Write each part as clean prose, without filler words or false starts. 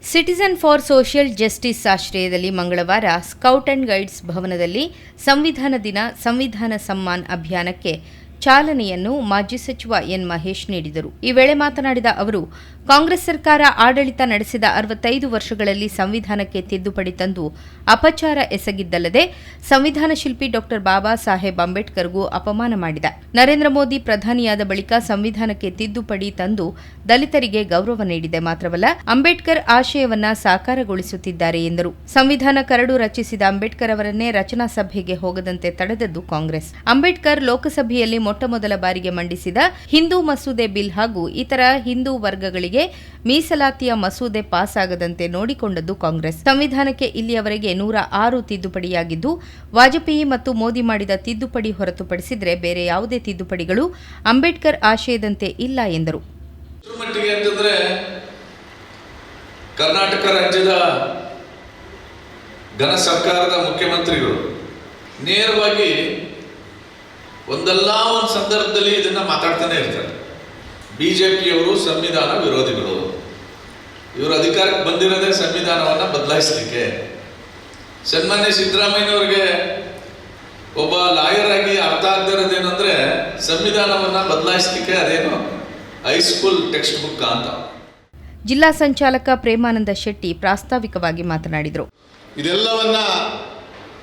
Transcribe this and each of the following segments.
Citizen for social justice ಆಶ್ರಯದಲ್ಲಿ ಮಂಗಳವಾರ scout and guides ಭವನದಲ್ಲಿ ಸಂವಿಧಾನ ದಿನ ಸಂವಿಧಾನ ಸಮ್ಮಾನ್ ಅಭಿಯಾನಕ್ಕೆ ಚಾಲನೆಯನ್ನು ಮಾಜಿ ಸಚಿವ ಎನ್ ಮಹೇಶ್ ನೀಡಿದರು. ಈ ವೇಳೆ ಮಾತನಾಡಿದ ಅವರು, ಕಾಂಗ್ರೆಸ್ ಸರ್ಕಾರ ಆಡಳಿತ ನಡೆಸಿದ 65 ವರ್ಷಗಳಲ್ಲಿ ಸಂವಿಧಾನಕ್ಕೆ ತಿದ್ದುಪಡಿ ತಂದು ಅಪಚಾರ ಎಸಗಿದ್ದಲ್ಲದೆ ಸಂವಿಧಾನ ಶಿಲ್ಪಿ ಡಾ ಬಾಬಾ ಸಾಹೇಬ್ ಅಂಬೇಡ್ಕರ್ಗೂ ಅಪಮಾನ ಮಾಡಿದ. ನರೇಂದ್ರ ಮೋದಿ ಪ್ರಧಾನಿಯಾದ ಬಳಿಕ ಸಂವಿಧಾನಕ್ಕೆ ತಿದ್ದುಪಡಿ ತಂದು ದಲಿತರಿಗೆ ಗೌರವ ನೀಡಿದೆ ಮಾತ್ರವಲ್ಲ, ಅಂಬೇಡ್ಕರ್ ಆಶಯವನ್ನ ಸಾಕಾರಗೊಳಿಸುತ್ತಿದ್ದಾರೆ ಎಂದರು. ಸಂವಿಧಾನ ಕರಡು ರಚಿಸಿದ ಅಂಬೇಡ್ಕರ್ ಅವರನ್ನೇ ರಚನಾ ಸಭೆಗೆ ಹೋಗದಂತೆ ತಡೆದದ್ದು ಕಾಂಗ್ರೆಸ್. ಅಂಬೇಡ್ಕರ್ ಲೋಕಸಭೆಯಲ್ಲಿ ಮೊಟ್ಟಮೊದಲ ಬಾರಿಗೆ ಮಂಡಿಸಿದ ಹಿಂದೂ ಮಸೂದೆ ಬಿಲ್ ಹಾಗೂ ಇತರ ಹಿಂದೂ ವರ್ಗಗಳಿಗೆ ಮೀಸಲಾತಿಯ ಮಸೂದೆ ಪಾಸ್ ಆಗದಂತೆ ನೋಡಿಕೊಂಡದ್ದು ಕಾಂಗ್ರೆಸ್. ಸಂವಿಧಾನಕ್ಕೆ ಇಲ್ಲಿಯವರೆಗೆ 106 ತಿದ್ದುಪಡಿಯಾಗಿದ್ದು, ವಾಜಪೇಯಿ ಮತ್ತು ಮೋದಿ ಮಾಡಿದ ತಿದ್ದುಪಡಿ ಹೊರತುಪಡಿಸಿದರೆ ಬೇರೆ ಯಾವುದೇ ತಿದ್ದುಪಡಿಗಳು ಅಂಬೇಡ್ಕರ್ ಆಶಯದಂತೆ ಇಲ್ಲ ಎಂದರು. ಕರ್ನಾಟಕ ರಾಜ್ಯದ ಘನ ಸರ್ಕಾರದ ಮುಖ್ಯಮಂತ್ರಿಗಳು ನೇರವಾಗಿ ಒಂದಲ್ಲ ಒಂದು ಸಂದರ್ಭದಲ್ಲಿ ಇದನ್ನ ಮಾತಾಡ್ತಾನೆ ಇರ್ತಾರೆ. ಬಿಜೆಪಿಯವರು ಸಂವಿಧಾನ ವಿರೋಧಿಗಳು, ಇವರು ಅಧಿಕಾರಕ್ಕೆ ಬಂದಿರೋದೇ ಸಂವಿಧಾನವನ್ನು ಬದಲಾಯಿಸಲಿಕ್ಕೆ. ಸನ್ಮಾನ್ಯ ಸಿದ್ದರಾಮಯ್ಯನವ್ರಿಗೆ ಒಬ್ಬ ಲಾಯರ್ ಆಗಿ ಅರ್ಥ ಆಗದಿರೋದೇನೆಂದ್ರೆ ಸಂವಿಧಾನವನ್ನು ಬದಲಾಯಿಸಲಿಕ್ಕೆ ಅದೇನು ಹೈಸ್ಕೂಲ್ ಟೆಕ್ಸ್ಟ್ ಬುಕ್ ಅಂತ. ಜಿಲ್ಲಾ ಸಂಚಾಲಕ ಪ್ರೇಮಾನಂದ ಶೆಟ್ಟಿ ಪ್ರಾಸ್ತಾವಿಕವಾಗಿ ಮಾತನಾಡಿದರು. ಇದೆಲ್ಲವನ್ನ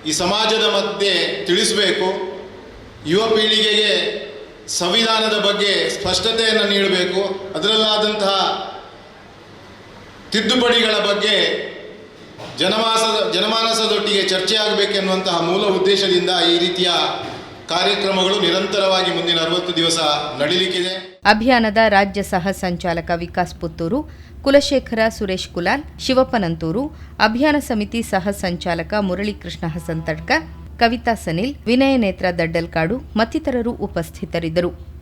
ಈ ಸಮಾಜದ ಮಧ್ಯೆ ತಿಳಿಸಬೇಕು, ಯುವ ಪೀಳಿಗೆಗೆ ಸಂವಿಧಾನದ ಬಗ್ಗೆ ಸ್ಪಷ್ಟತೆಯನ್ನು ನೀಡಬೇಕು, ಅದರಲ್ಲಾದಂತಹ ತಿದ್ದುಪಡಿಗಳ ಬಗ್ಗೆ ಜನಮಾನಸದೊಟ್ಟಿಗೆ ಚರ್ಚೆ ಆಗಬೇಕೆನ್ನುವಂತಹ ಮೂಲ ಉದ್ದೇಶದಿಂದ ಈ ರೀತಿಯ ಕಾರ್ಯಕ್ರಮಗಳು ನಿರಂತರವಾಗಿ ಮುಂದಿನ 60 ದಿವಸ ನಡೀಲಿಕ್ಕಿದೆ. ಅಭಿಯಾನದ ರಾಜ್ಯ ಸಹ ಸಂಚಾಲಕ ವಿಕಾಸ್ ಪುತ್ತೂರು, ಕುಲಶೇಖರ ಸುರೇಶ್ ಕುಲಾಲ್, ಶಿವಪ್ಪ ನಂತೂರು, ಅಭಿಯಾನ ಸಮಿತಿ ಸಹ ಸಂಚಾಲಕ ಮುರಳೀಕೃಷ್ಣ ಹಸಂತಡ್ಕ, ಕವಿತಾ ಸನಿಲ್, ವಿನಯ ನೇತ್ರ ದಡ್ಡಲ್ಕಾಡು ಮತ್ತಿತರರು ಉಪಸ್ಥಿತರಿದ್ದರು.